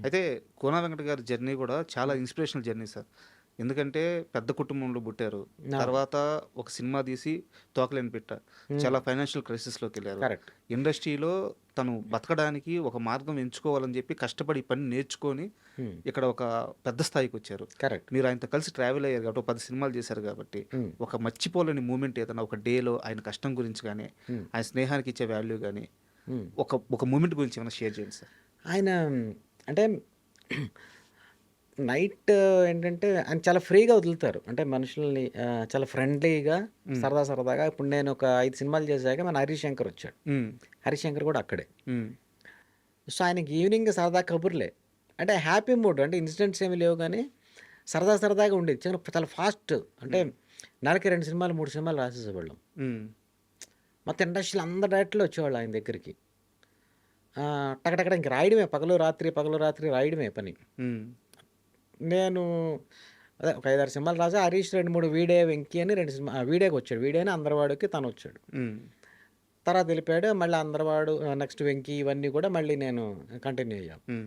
అయితే 'కోన వెంకట' గారి జర్నీ గూడా చాలా హ్మ్. Inspirational journey sir. ఎందుకంటే పెద్ద కుటుంబంలో పుట్టారు. అవును. తర్వాత ఒక సినిమా తీసి 'తోకలేని పిట్ట' హ్మ్. చాలా ఫైనాన్షియల్ క్రైసిస్‌లోకెళ్లారు. కరెక్ట్. ఇండస్ట్రీలో తను బతకడానికి ఒక మార్గం ఎంచుకోవాలని జెప్పి కష్టపడి ఈ పని నేర్చుకొని హ్మ్. ఇక్కడ ఒక పెద్ద స్థాయికొచ్చారు. కరెక్ట్. మీరు ఆయనతో కలిసి ట్రావెల్ అయ్యారు కాబట్టి, ఒక 10 సినిమాలు చేశారు గాబట్టి, హ్మ్. ఒక మర్చిపోలేని మూమెంట్ ఏదన్నా ఒక డేలో ఆయన కష్టం గురించి గాని, హ్మ్. ఆయన స్నేహానికి ఇచ్చే వాల్యూ గాని, హ్మ్. ఒక మూమెంట్ గురించి ఏమైనా షేర్ చేయండి సార్? ఆయన అంటే నైట్ ఏంటంటే ఆయన చాలా ఫ్రీగా వదులుతారు. అంటే మనుషుల్ని చాలా ఫ్రెండ్లీగా, హ్మ్. సరదాగా ఇప్పుడు నేను ఒక 5 సినిమాలు చేశాక మన 'హరీష్ శంకర్' వచ్చాడు. హ్మ్. 'హరీష్ శంకర్' కూడా అక్కడే. హ్మ్. సో, ఆయనకి ఈవినింగ్ సరదా కబుర్లే. అంటే హ్యాపీ మూడ్. అంటే ఇన్సిడెంట్స్ ఏమి లేవు గానీ, సరదాగా ఉండేది. చాలా ఫాస్ట్. అంటే హ్మ్. నెలకి 2 సినిమాలు, 3 సినిమాలు రాసేసేవాళ్ళం. హ్మ్. మొత్తం ఇండస్ట్రీలో అందరు డైరెక్టర్లు వచ్చేవాళ్ళు ఆయన దగ్గరికి. టకటక ఇంక రాయడమే పగలు రాత్రి రాయడమే పని. హ్మ్. నేను అదే ఒక 5, 6 సినిమాలు రాసా. 'హరీష్' 2, 3 వీడే, 'వెంకీ' అని 2 సినిమా వీడేకొచ్చాడు. వీడే అని అందరివాడుకి తనొచ్చాడు. హ్మ్. తర్వాత వెళ్ళిపోయాడు. మళ్ళీ అందరివాడు నెక్స్ట్ 'వెంకీ' ఇవన్నీ కూడా మళ్ళీ నేను కంటిన్యూ అయ్యాం. హ్మ్.